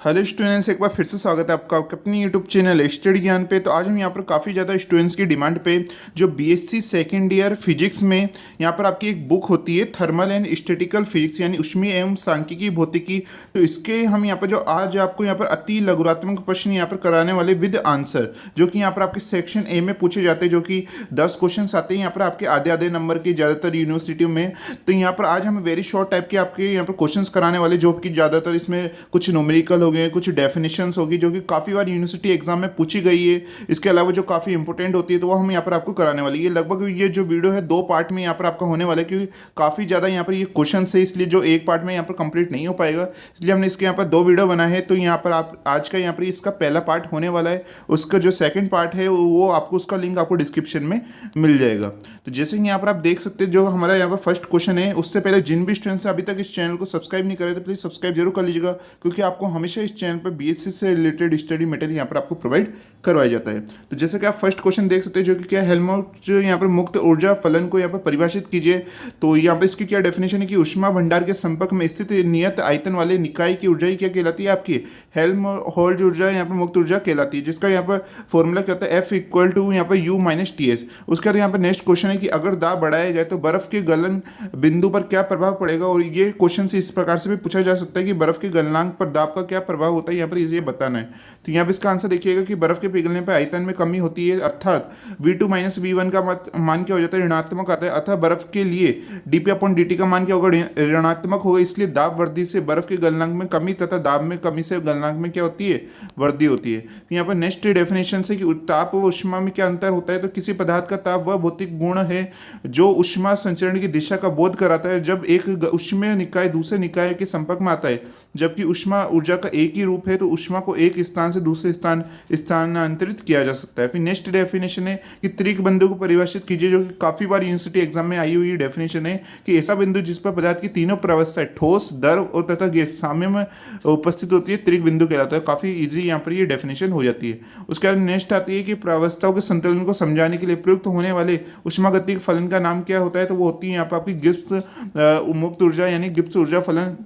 Hello students, एक बार फिर से स्वागत है आपका अपनी यूट्यूब चैनल स्टडी ज्ञान पे। तो आज हम यहाँ पर काफ़ी ज़्यादा स्टूडेंट्स की डिमांड पे जो बीएससी सेकेंड ईयर फिजिक्स में यहाँ पर आपकी एक बुक होती है थर्मल एंड स्टैटिकल फिजिक्स यानी ऊष्मीय एवं सांख्यिकी भौतिकी। तो इसके हम यहाँ पर जो आज आपको यहाँ पर अति लघुरात्मक प्रश्न यहाँ पर कराने वाले विद आंसर, जो कि यहाँ पर आपके सेक्शन ए में पूछे जाते हैं, जो कि 10 क्वेश्चन आते हैं यहाँ पर आपके आधे आधे नंबर के ज़्यादातर यूनिवर्सिटियों में। तो यहाँ पर आज हम वेरी शॉर्ट टाइप के आपके यहाँ पर क्वेश्चंस कराने वाले, जो कि ज़्यादातर इसमें कुछ न्यूमेरिकल हो गए, कुछ डेफिनेशंस होगी जो कि काफ़ी बार यूनिवर्सिटी एग्जाम में पूछी गई है। इसके अलावा जो काफ़ी इंपॉर्टेंट होती है तो वो हम यहाँ पर आपको कराने वाली है। लगभग ये जो वीडियो है 2 पार्ट में यहाँ पर आपका होने वाला है, क्योंकि काफ़ी ज़्यादा यहाँ पर ये क्वेश्चन है, इसलिए जो एक पार्ट में यहाँ पर कंप्लीट नहीं हो पाएगा, इसलिए हमने इसके यहाँ पर 2 वीडियो बनाए हैं। तो यहाँ पर आप आज का यहाँ पर इसका पहला पार्ट होने वाला है, उसका जो सेकेंड पार्ट है वो आपको उसका लिंक आपको डिस्क्रिप्शन में मिल जाएगा। तो जैसे कि यहाँ पर आप देख सकते हैं, जो हमारा यहाँ पर फर्स्ट क्वेश्चन है, उससे पहले जिन भी स्टूडेंट्स अभी तक इस चैनल को सब्सक्राइब नहीं करे तो प्लीज़ सब्सक्राइब जरूर कर लीजिएगा, क्योंकि आपको हमेशा इस चैनल पर बीएससी से रिलेटेड स्टडी मटेरियल यहाँ पर आपको प्रोवाइड करवाया जाता है। तो जैसे कि आप फर्स्ट क्वेश्चन देख सकते हैं, जो कि क्या हेल्महोल्ट्ज़ यहाँ पर मुक्त ऊर्जा फलन को यहाँ पर परिभाषित कीजिए। तो यहाँ पर इसकी क्या डेफिनेशन है कि ऊष्मा भंडार के संपर्क में स्थित नियत आयतन वाले निकाय की ऊर्जा ही क्या कहलाती है, आपकी हेल्महोल्ट्ज़ ऊर्जा यहाँ पर मुक्त ऊर्जा कहलाती है, जिसका यहाँ पर फॉर्मूला क्या होता है, F इक्वल टू यहाँ पर U माइनस TS। उसके बाद यहाँ पर नेक्स्ट क्वेश्चन है कि अगर दाब बढ़ाया जाए तो बर्फ के गलन बिंदु पर क्या प्रभाव पड़ेगा। और ये क्वेश्चन से इस प्रकार से भी पूछा जा सकता है कि बर्फ के गलनांक पर दाब का क्या प्रभाव होता है, यहाँ पर ये बताना है। तो यहाँ पर इसका आंसर देखिएगा कि बर्फ के पिघलने पर आयतन में कमी होती है, अर्थात V2 माइनस V1 का मान क्या हो जाता है, ऋणात्मक आता है। अतः बर्फ के लिए dP/dt का मान क्या होगा, ऋणात्मक होगा। इसलिए दाब वृद्धि से बर्फ के गलनांक में कमी तथा दाब में कमी से गलनांक में क्या होती है, वृद्धि होती है। यहाँ पर नेक्स्ट डेफिनेशन से कि ताप व ऊष्मा में क्या अंतर होता है। तो किसी पदार्थ का ताप वह भौतिक गुण है जो ऊष्मा संचरण की दिशा का बोध कराता है। जब एक ऊष्मीय निकाय दूसरे निकाय के संपर्क में आता है, जबकि ऊष्मा ऊर्जा का एक ही रूप है, तो ऊष्मा को एक स्थान से दूसरे स्थान स्थानांतरित किया जा सकता है। फिर नेक्स्ट डेफिनेशन है कि त्रिक बिंदु को परिभाषित कीजिए, जो कि काफी बार यूनिवर्सिटी एग्जाम में आई हुई डेफिनेशन है कि ऐसा बिंदु जिस पर पदार्थ की तीनों प्रावस्थाएं ठोस, द्रव और तथा गैस साम्य में उपस्थित होती है, त्रिक बिंदु कहलाता है। काफी इजी यहाँ पर ये डेफिनेशन हो जाती है। उसके बाद नेक्स्ट आती है कि प्रावस्थाओं के संतुलन को समझाने के लिए प्रयुक्त होने वाले ऊष्मागतिक फलन का नाम क्या होता है। तो वो होती है यहाँ पर आपकी गिब्स मुक्त ऊर्जा यानी गिब्स ऊर्जा फलन,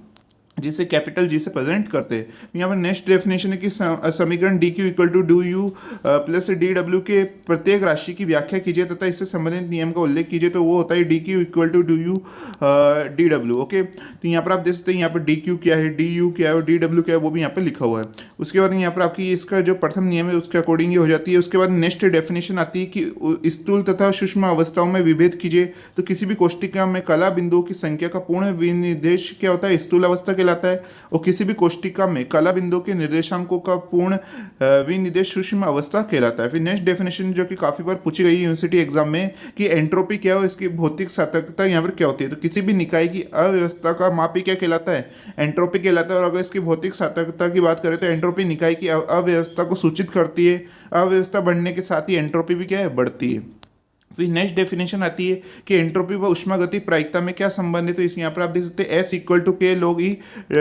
जिसे कैपिटल जी से प्रेजेंट करते हैं। यहाँ पर नेक्स्ट डेफिनेशन है कि समीकरण D Q equal to D U plus D W के प्रत्येक राशि की व्याख्या कीजिए तथा इससे संबंधित नियम का उल्लेख कीजिए। तो वो होता है D Q equal to D U D W. Okay, तो यहाँ पर आप देख सकते हैं यहाँ पर डी क्यू क्या है, डी यू क्या है और डी डब्ल्यू क्या है, वो भी यहाँ पर लिखा हुआ है। उसके बाद यहाँ पर आपकी इसका जो प्रथम नियम है उसके अकॉर्डिंग ये हो जाती है। उसके बाद नेक्स्ट डेफिनेशन आती है कि स्थूल तथा सूक्ष्म अवस्थाओं में विभेद कीजिए। तो किसी भी कोष्टिका में कला बिंदुओं की संख्या का पूर्ण विनिर्देश क्या होता है, स्थूल अवस्था कहलाता है। और किसी भी कोष्टिका में कला बिंदुओं के निर्देशांकों का पूर्ण विनिर्देश सूक्ष्म अवस्था कहलाता है। फिर नेक्स्ट डेफिनेशन जो कि काफी बार पूछी गई यूनिवर्सिटी एग्जाम में कि एंट्रोपी क्या हो, इसकी भौतिक सातत्यता यहाँ पर क्या होती है। तो किसी भी निकाय की अव्यवस्था का माप ही क्या कहलाता है, एंट्रोपी कहलाता है। और अगर इसकी भौतिक सातत्यता की बात करें तो एंट्रोपी निकाय की अव्यवस्था को सूचित करती है। अव्यवस्था बढ़ने के साथ ही एंट्रोपी भी क्या है, बढ़ती है। फिर नेक्स्ट डेफिनेशन आती है कि एंट्रोपी व ऊष्मागतिक प्रायिकता में क्या संबंध है। तो इस यहाँ पर आप देख सकते हैं S इक्वल टू के log E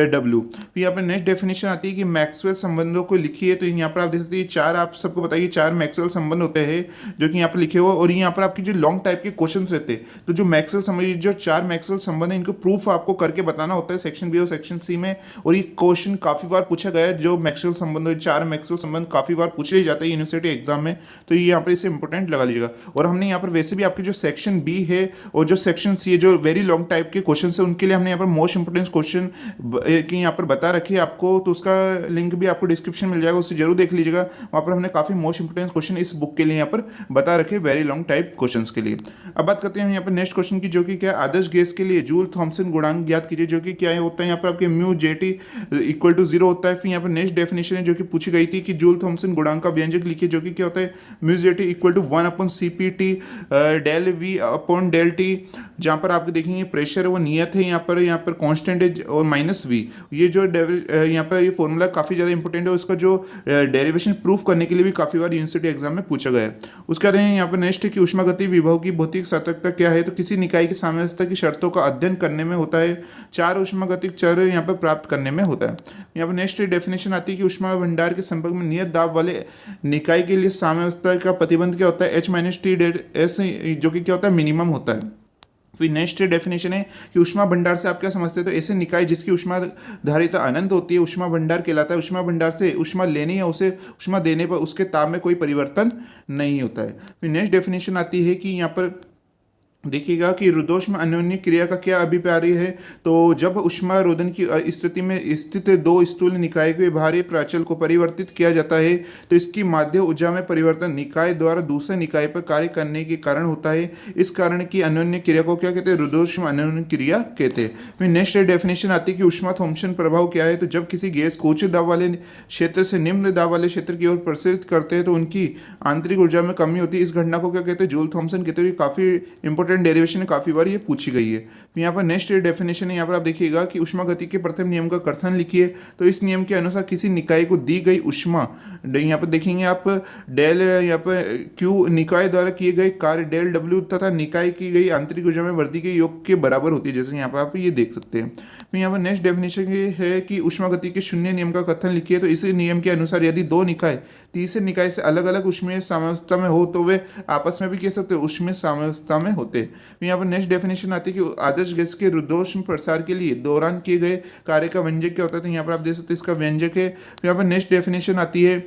W। फिर यहाँ पर नेक्स्ट डेफिनेशन आती है कि मैक्सवेल संबंधों को लिखिए। तो यहाँ पर आप देख सकते हैं चार, आप सबको बताइए 4 मैक्सवेल संबंध होते हैं जो कि यहाँ पर लिखे हुए। और यहाँ पर आपकी जो लॉन्ग टाइप के क्वेश्चन रहते हैं, तो जो मैक्सवेल समझिए जो 4 मैक्सवेल संबंध है, इनको प्रूफ आपको करके बताना होता है सेक्शन बी और सेक्शन सी में। और ये क्वेश्चन काफी बार पूछा गया है, जो मैक्सवेल संबंध 4 मैक्सवेल संबंध काफी बार पूछे जाते हैं यूनिवर्सिटी एग्जाम में। तो ये यहाँ पर इसे इंपॉर्टेंट लगा लीजिएगा। और हमने यहाँ पर वैसे भी आपके जो सेक्शन बी है और जो सेक्शन सी है, जो वेरी लॉन्ग टाइप के क्वेश्चन है, उनके लिए हमने यहाँ पर मोस्ट इंपोर्टेंट क्वेश्चन की यहाँ पर बता रखी है आपको। तो उसका लिंक भी आपको डिस्क्रिप्शन मिल जाएगा, उससे जरूर देख लीजिएगा। वहाँ पर हमने काफी मोस्ट इंपोर्टेंट क्वेश्चन इस बुक के लिए यहाँ पर बता रखे, वेरी लॉन्ग टाइप क्वेश्चन के लिए। अब बात करते हैं यहाँ पर नेक्स्ट क्वेश्चन की, जो कि क्या आदर्श गैस के लिए जूल थॉमसन गुणांक ज्ञात कीजिए, जो कि क्या होता है यहाँ पर आपके म्यू जेटी इक्वल टू 0 होता है। फिर यहाँ पर नेक्स्ट डेफिनेशन है जो कि पूछी गई थी कि जूल थॉमसन गुणांक का व्यंजक लिखिए, जो कि क्या होता है mu JT equal to 1/CPT del V upon del T. जहाँ पर आप देखेंगे प्रेशर है वो नियत है, यहाँ पर कांस्टेंट है और माइनस वी। ये जो यहाँ पर ये फॉर्मूला काफ़ी ज़्यादा इंपॉर्टेंट है, उसका जो डेरिवेशन प्रूफ करने के लिए भी काफ़ी बार यूनिवर्सिटी एग्जाम में पूछा गया है। उसके बाद यहाँ पर नेक्स्ट है कि ऊष्मागतिक विभव की भौतिक सातत्यता क्या है। तो किसी निकाय की साम्यावस्था की शर्तों का अध्ययन करने में होता है, 4 ऊष्मागतिक चर यहाँ पर प्राप्त करने में होता है। यहाँ पर नेक्स्ट डेफिनेशन आती है कि ऊष्मा भंडार के संपर्क में नियत दाब वाले निकाय के लिए साम्यावस्था का प्रतिबंध क्या होता है, H - T डेट S, जो कि क्या होता है, मिनिमम होता है। फिर नेक्स्ट डेफिनेशन है कि ऊष्मा भंडार से आप क्या समझते हैं, तो ऐसे निकाय जिसकी ऊष्मा धारिता अनंत होती है ऊष्मा भंडार कहलाता है। ऊष्मा भंडार से ऊष्मा लेने या उसे ऊष्मा देने पर उसके ताप में कोई परिवर्तन नहीं होता है। फिर नेक्स्ट डेफिनेशन आती है कि यहाँ पर देखिएगा कि रुद्धोष्म अन्योन्य क्रिया का क्या अभिप्राय है। तो जब ऊष्मा रोधन की स्थिति में स्थित दो स्थूल निकाय के बाहरी प्राचल को परिवर्तित किया जाता है तो इसकी माध्य ऊर्जा में परिवर्तन निकाय द्वारा दूसरे निकाय पर कार्य करने के कारण होता है। इस कारण की अन्योन्य क्रिया को क्या कहते हैं, रुद्धोष्म अन्योन्य क्रिया कहते हैं। फिर नेक्स्ट डेफिनेशन आती है कि ऊष्मा थॉम्सन प्रभाव क्या है। तो जब किसी गैस को उच्च दाब वाले क्षेत्र से निम्न दाब वाले क्षेत्र की ओर प्रसारित करते हैं तो उनकी आंतरिक ऊर्जा में कमी होती है। इस घटना को क्या कहते हैं, जूल थॉम्सन कहते हैं। काफी इंपॉर्टेंट डेरिवेशन काफी बार ये पूछी गई है। यहाँ पर नेक्स्ट डेफिनेशन है, यहाँ पर आप देखिएगा कि ऊष्मागति के प्रथम नियम का कथन लिखिए। तो इस नियम के अनुसार किसी निकाय को दी गई ऊष्मा, यहाँ पर देखेंगे आप डेल यहाँ पर क्यू निकाय द्वारा किए गए कार्य डेल डब्ल्यू तथा निकाय की गई आंतरिक ऊर्जा में वृद्धि के योग के बराबर होती है, जैसे यहाँ पर आप ये देख सकते हैं। फिर यहाँ पर नेक्स्ट डेफिनेशन ये है कि ऊष्मागति के शून्य नियम का कथन लिखिए। तो इसी नियम के अनुसार यदि दो निकाय तीसरे निकाय से अलग अलग ऊष्मीय साम्यावस्था में हो तो वे आपस में भी कह सकते हैं ऊष्मीय साम्यावस्था में होते। यहाँ पर नेक्स्ट डेफिनेशन आती है कि आदर्श गैस के रुद्धोष्म प्रसार के लिए दौरान किए गए कार्य का व्यंजक क्या होता है। तो यहाँ पर आप देख सकते हैं इसका व्यंजक है। यहाँ पर नेक्स्ट डेफिनेशन आती है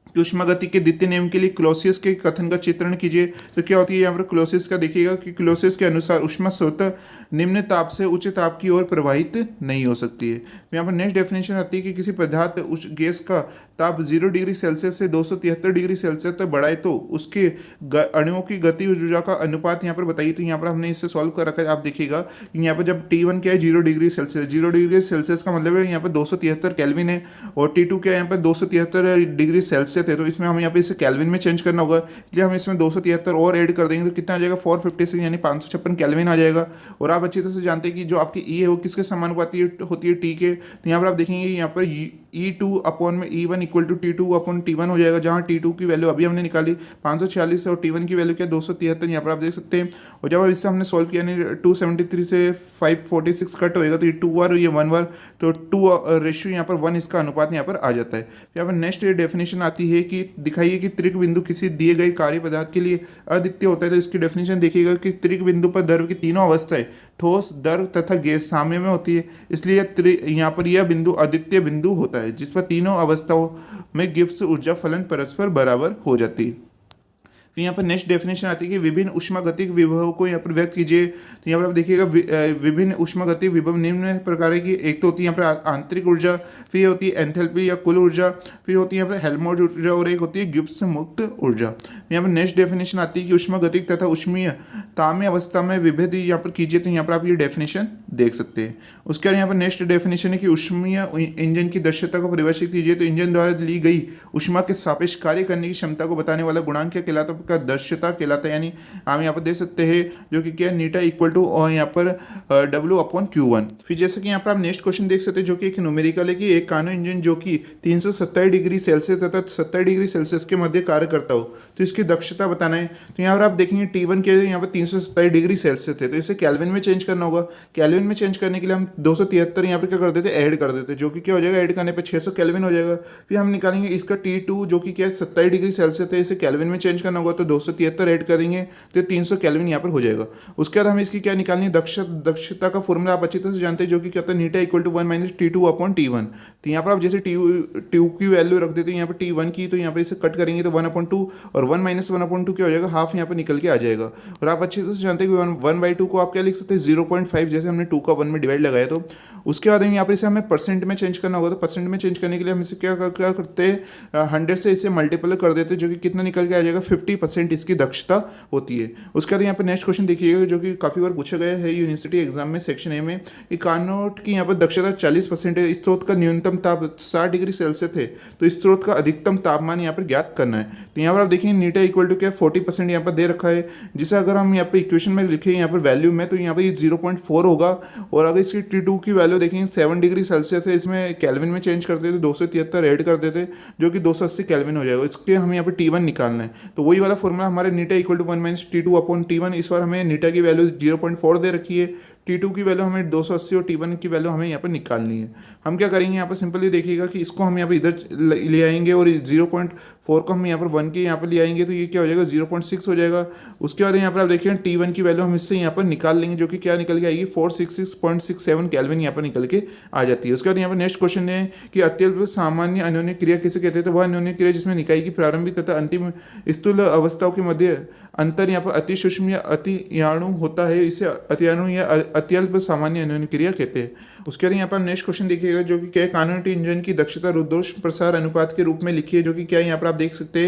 कि ऊष्मागति के द्वितीय नियम के लिए क्लॉसियस के कथन का चित्रण कीजिए। तो क्या होती है, यहाँ पर क्लॉसियस का देखिएगा कि क्लॉसियस के अनुसार ऊष्मा स्वतः निम्न ताप से उच्च ताप की ओर प्रवाहित नहीं हो सकती है। यहाँ पर नेक्स्ट डेफिनेशन आती है कि किसी पदार्थ उस गैस का ताप 0 डिग्री सेल्सियस से 273 डिग्री सेल्सियस तक बढ़ाए तो उसके अणुओं की गति ऊर्जा का अनुपात यहाँ पर बताइए। तो यहाँ पर हमने इससे सॉल्व कर रखा है। आप देखिएगा कि यहाँ पर जब T1 क्या है 0 डिग्री सेल्सियस, 0 डिग्री सेल्सियस का मतलब है यहाँ पर 273 केल्विन है, और T2 क्या है यहाँ पर 273 डिग्री सेल्सियस है। तो इसमें हम यहाँ पे इसे केल्विन में चेंज करना होगा, इसलिए हम इसमें 273 और ऐड कर देंगे तो कितना आ जाएगा 456 यानी 556 केल्विन आ जाएगा। और आप अच्छी तरह से जानते हैं कि जो आपकी ई है वो किसके समानुपाती होती है, टी के। तो यहाँ पर आप देखेंगे यहाँ पर E2 अपॉन में E1 equal to T2 upon T1 हो जाएगा, जहाँ T2 की वैल्यू अभी हमने निकाली 546 और T1 की वैल्यू क्या 273, यहाँ पर आप देख सकते हैं। और जब इससे हमने सॉल्व किया यानी 273 से 546 कट होएगा तो ये 2 बार ये 1 बार, तो 2 रेशियो यहाँ पर 1 इसका अनुपात यहाँ पर आ जाता है। यहाँ पर नेक्स्ट डेफिनेशन आती है कि दिखाइए कि त्रिक बिंदु किसी दिए गए कार्य पदार्थ के लिए अद्वितीय होता है। तो इसकी डेफिनेशन देखिएगा कि त्रिक बिंदु पर द्रव की तीनों अवस्थाएं ठोस, द्रव तथा गैस साम्य में होती है, इसलिए यहाँ पर यह बिंदु अद्वितीय बिंदु होता है जिस पर तीनों अवस्थाओं में गिब्स ऊर्जा फलन परस्पर बराबर हो जाती है। फिर यहाँ पर नेक्स्ट डेफिनेशन आती है कि विभिन्न ऊष्मागतिक विभव को यहाँ पर व्यक्त कीजिए। तो यहाँ पर आप देखिएगा विभिन्न ऊष्मागतिक विभव निम्न प्रकार की, एक तो होती है यहाँ पर आंतरिक ऊर्जा, फिर होती है एंथैल्पी या कुल ऊर्जा, फिर होती है यहाँ पर हेल्महोल्ट्ज ऊर्जा, और एक होती है गिब्स मुक्त ऊर्जा। यहाँ पर नेक्स्ट डेफिनेशन आती है कि ऊष्मागतिक तथा ऊष्मीय ताम्य अवस्था में विभेद यहाँ पर कीजिए। तो यहाँ पर आप ये डेफिनेशन देख सकते हैं। उसके बाद यहाँ पर नेक्स्ट डेफिनेशन है कि ऊष्मीय इंजन की दक्षता को परिभाषित कीजिए। तो इंजन द्वारा ली गई ऊष्मा के सापेक्ष कार्य करने की क्षमता को बताने वाला गुणांक क्या कहलाता है, का दक्षता कहलाता है। यानी हम यहाँ पर देख सकते हैं जो कि क्या नीटा इक्वल टू और यहाँ पर W अपॉन Q1। फिर जैसे कि यहाँ पर आप नेक्स्ट क्वेश्चन देख सकते हैं जो कि एक न्यूमेरिकल है कि एक कार्नो इंजन जो कि 370 डिग्री सेल्सियस तथा 70 डिग्री सेल्सियस के मध्य कार्य करता हो तो इसकी दक्षता बताना है। तो यहाँ पर आप देखेंगे T1 के यहाँ पर 370 डिग्री सेल्सियस थे, तो इसे केल्विन में चेंज करना होगा। केल्विन में चेंज करने के लिए हम 273 यहाँ पर क्या कर देते ऐड कर देते, जो कि क्या हो जाएगा ऐड करने पर 600 केल्विन हो जाएगा। फिर हम निकालेंगे इसका T2 जो कि क्या 70 डिग्री सेल्सियस है, इसे केल्विन में चेंज करना होगा तो 273 ऐड करेंगे तो 300 केल्विन यहाँ पर हो जाएगा। उसके बाद हमें इसकी क्या निकालनी है दक्षता का फॉर्मूला आप अच्छी तरह से जानते हैं जो कि क्या होता है eta equal to 1 minus T2 upon T1। तो यहाँ पर आप जैसे T2 की वैल्यू रख देते हैं यहाँ पर T1 की, तो यहाँ पर इसे कट करेंगे तो 1/2 और 1 माइनस 1/2 क्या हो जाएगा, हाफ यहाँ पर निकल के आ जाएगा। और आप अच्छी तरह से जानते हैं कि 1/2 को आप क्या लिख सकते हैं 0.5, जैसे हमने 2 का 1 में डिवाइड लगाया। तो उसके बाद यहाँ पर इसे हमें परसेंट में चेंज करना होगा। तो परसेंट में चेंज करने के लिए हम इसे क्या करते हैं 100 से इसे मल्टीपल कर देते हैं, जो कि कितना निकल के आ जाएगा 50% इसकी दक्षता होती है। उसके बाद यहाँ पर नेक्स्ट क्वेश्चन देखिएगा जो कि काफ़ी बार पूछा गया है यूनिवर्सिटी एग्जाम में सेक्शन ए में, कि कार्नोट की यहाँ पर दक्षता 40% है। स्रोत का न्यूनतम ताप 60 डिग्री सेल्सियस है, तो स्रोत का अधिकतम तापमान यहाँ पर ज्ञात करना है। तो यहाँ पर आप देखिए नीटा इक्वल टू क्या 40% यहाँ पर दे रखा है, जिसे अगर हम यहाँ पर इक्वेशन में लिखे यहाँ पर वैल्यू में तो यहाँ पर ये 0.4 होगा। और अगर इसकी T2 की वैल्यू देखेंगे 7 डिग्री सेल्सियस है, इसमें केल्विन में चेंज करते थे 273 ऐड कर देते जो कि 280 केल्विन हो जाएगा। इसके हमें यहाँ पर T1 निकालना है। तो वही वाला फॉर्मूला हमारे eta equal to 1 minus T2 upon T1, इस बार हमें नीटा की वैल्यू 0.4 दे रखी है, T2 की वैल्यू हमें 280 और T1 की वैल्यू हमें यहाँ पर निकालनी है। हम क्या करेंगे यहाँ पर सिंपली देखिएगा कि इसको हम यहाँ पर इधर ले आएंगे और 0.4 को हम यहाँ पर 1 के यहाँ पर ले आएंगे तो ये क्या हो जाएगा 0.6 हो जाएगा। उसके बाद यहाँ पर आप देखिए T1 की वैल्यू हम इससे यहाँ पर निकाल लेंगे जो कि क्या निकल के आएगी 466.67 केल्विन यहाँ पर निकल के आ जाती है। उसके बाद यहाँ पर नेक्स्ट क्वेश्चन है कि अत्यल्प सामान्य अन्योन्य क्रिया किसे कहते हैं, तो वह अन्योन्य क्रिया जिसमें निकाय की प्रारंभिक तथा अंतिम स्थूल अवस्थाओं के मध्य अंतर यहाँ पर अति सूक्ष्म या अतियाणु होता है, इसे अतियाणु या अत्यल्प सामान्य अन्योन्य क्रिया कहते हैं। उसके बाद यहाँ पर नेक्स्ट क्वेश्चन देखिएगा जो कि क्या है, कार्नोट इंजन की दक्षता रुद्धोष प्रसार अनुपात के रूप में लिखी है, जो कि क्या है यहाँ पर आप देख सकते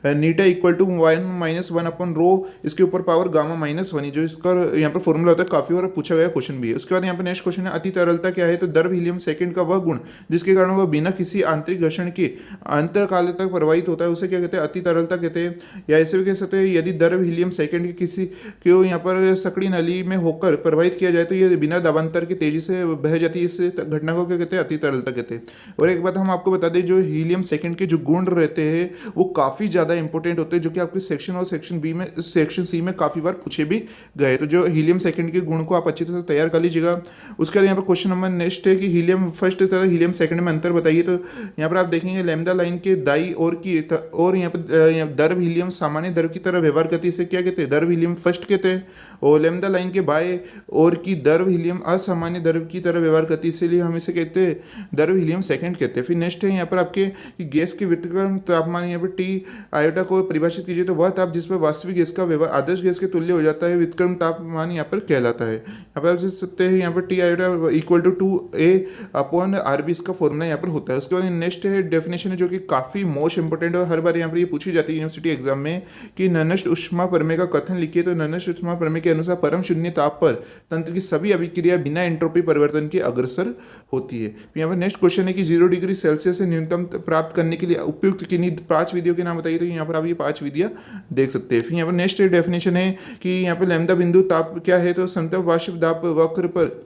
हैं नीटा इक्वल टू 1-1/रो इसके ऊपर पावर गामा -1, जो इसका यहाँ पर फॉर्मूला होता है, काफी बार पूछा गया क्वेश्चन भी है। उसके बाद यहाँ पर नेक्स्ट क्वेश्चन है अति तरलता क्या है, तो द्रव हीलियम सेकंड का वह गुण जिसके कारण वह बिना किसी आंतरिक घर्षण के अंतरकाल तक प्रवाहित होता है, उसे क्या कहते हैं, अति तरलता कहते हैं। या ऐसे भी कह सकते हैं यदि द्रव हीलियम सेकंड के किसी को यहाँ पर सकड़ी नली में होकर प्रवाहित किया जाए तो ये बिना दबांतर के तेजी से बह जाती है, इस घटना को क्या कहते हैं, अति तरलता कहते हैं। और एक बात हम आपको बता दें, जो हीलियम सेकंड के जो गुण रहते हैं वो काफी ज्यादा इंपॉर्टेंट होते हैं, जो कि आपके सेक्शन और सेक्शन सी में काफी बार पूछे भी गए। तो जो हीलियम सेकंड के गुण को आप अच्छी तरह से तैयार कर लीजिएगा। उसके बाद यहाँ पर क्वेश्चन नंबर नेक्स्ट है कि हीलियम फर्स्ट तथा हीलियम सेकंड में अंतर बताइए। तो यहाँ पर आप देखेंगे लैम्डा लाइन के दाई और यहाँ पर द्रव हीलियम सामान्य द्रव की तरह व्यवहार करती है, इसे क्या कहते हैं, द्रव हीलियम फर्स्ट कहते हैं। और लैम्डा लाइन के बाएं और की द्रव हीलियम असामान्य द्रव की तरह व्यवहार करती है, इसीलिए हम इसे कहते हैं द्रव हीलियम सेकंड कहते हैं। फिर नेक्स्ट है यहाँ पर आपके गैस के व्युत्क्रम तापमान यहाँ पर टी आयोटा को परिभाषित कीजिए, तो वह ताप जिस पर वास्तविक गैस का व्यवहार आदर्श गैस के तुल्य हो जाता है व्युत्क्रम तापमान यहाँ पर कहलाता है। यहाँ पर आप देख सकते हैं यहाँ पर T iota equal to 2A/RB इसका फॉर्मूला यहाँ पर होता है। उसके बाद नेक्स्ट है डेफिनेशन है जो कि काफी मोस्ट इंपोर्टेंट है, हर बार यहाँ पर ये पूछी जाती है यूनिवर्सिटी एग्जाम में कि ननष्ट ऊष्मा प्रमेय का कथन लिखिए। तो ननष्ट ऊष्मा प्रमेय के अनुसार परम शून्य ताप पर तंत्र की सभी अभिक्रिया बिना एंट्रोपी परिवर्तन के अग्रसर होती है। यहाँ पर नेक्स्ट क्वेश्चन है कि 0 डिग्री सेल्सियस से न्यूनतम प्राप्त करने के लिए उपयुक्त किन्हीं 5 विधियों के नाम बताइए। तो यहाँ पर आप ये 5 विधियां देख सकते हैं। फिर यहाँ पर नेक्स्ट डेफिनेशन है कि यहाँ पर लैम्डा बिंदु ताप क्या है, तो समतल वाष्प दाब वक्र पर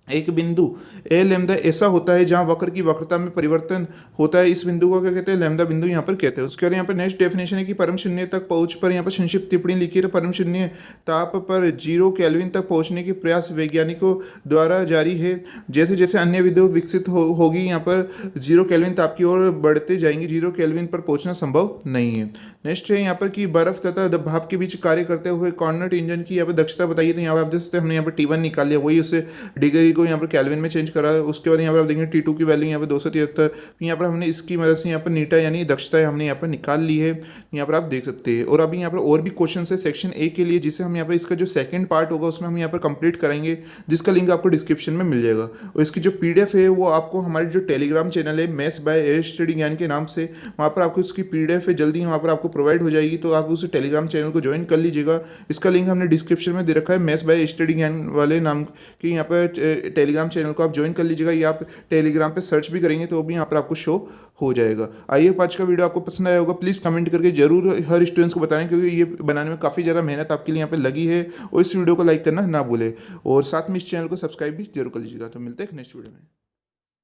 एक बिंदु ए लैम्डा ऐसा होता है जहां वक्र की वक्रता में परिवर्तन होता है, इस बिंदु को क्या कहते हैं, लैम्डा बिंदु यहाँ पर कहते हैं। उसके बाद यहाँ पर नेक्स्ट डेफिनेशन है कि परम शून्य तक पहुंच पर यहाँ पर संक्षिप्त टिप्पणी लिखी है। तो परम शून्य ताप पर 0 केल्विन तक पहुंचने की प्रयास वैज्ञानिकों द्वारा जारी है। जैसे जैसे अन्य विधियां विकसित होगी यहाँ पर 0 केल्विन ताप की ओर बढ़ते जाएंगे, 0 केल्विन पर पहुंचना संभव नहीं है। नेक्स्ट है यहाँ पर कि बर्फ तथा भाप के बीच कार्य करते हुए कार्नोट इंजन की यहाँ पर दक्षता बताइए। तो यहाँ पर आप देख सकते हैं हमने यहाँ पर T1 निकाल लिया, वही उसे डिग्री को यहाँ पर केल्विन में चेंज करा। उसके बाद यहाँ पर आप देखेंगे T2 की वैल्यू यहाँ पर 273, यहाँ पर हमने इसकी मदद से यहाँ पर नीटा यानी दक्षता हमने यहाँ पर निकाल ली है, यहाँ पर आप देख सकते हैं। और अभी यहाँ पर और भी क्वेश्चन है सेक्शन ए के लिए, जिसे हम यहाँ पर इसका जो सेकंड पार्ट होगा उसमें हम यहाँ पर कंप्लीट करेंगे, जिसका लिंक आपको डिस्क्रिप्शन में मिल जाएगा। और इसकी जो PDF है वो आपको हमारे जो टेलीग्राम चैनल है मैथ्स बाय एयर स्टडी ज्ञान के नाम से, वहाँ पर आपको इसकी PDF है जल्दी वहाँ पर आपको प्रोवाइड हो जाएगी, तो आप उस टेलीग्राम चैनल को ज्वाइन कर लीजिएगा। इसका लिंक हमने डिस्क्रिप्शन में दे रखा है, मैथ्स बाय स्टडी ज्ञान वाले नाम के यहाँ पर टेलीग्राम चैनल को आप ज्वाइन कर लीजिएगा, या आप टेलीग्राम पे सर्च भी करेंगे तो भी यहाँ पर आपको शो हो जाएगा। आइए आज का वीडियो आपको पसंद आया होगा, प्लीज़ कमेंट करके जरूर हर स्टूडेंट्स को बताएं, क्योंकि ये बनाने में काफ़ी ज़्यादा मेहनत आपके लिए यहाँ पे लगी है। और इस वीडियो को लाइक करना ना भूले और साथ में इस चैनल को सब्सक्राइब भी जरूर कर लीजिएगा। तो मिलते हैं नेक्स्ट वीडियो में।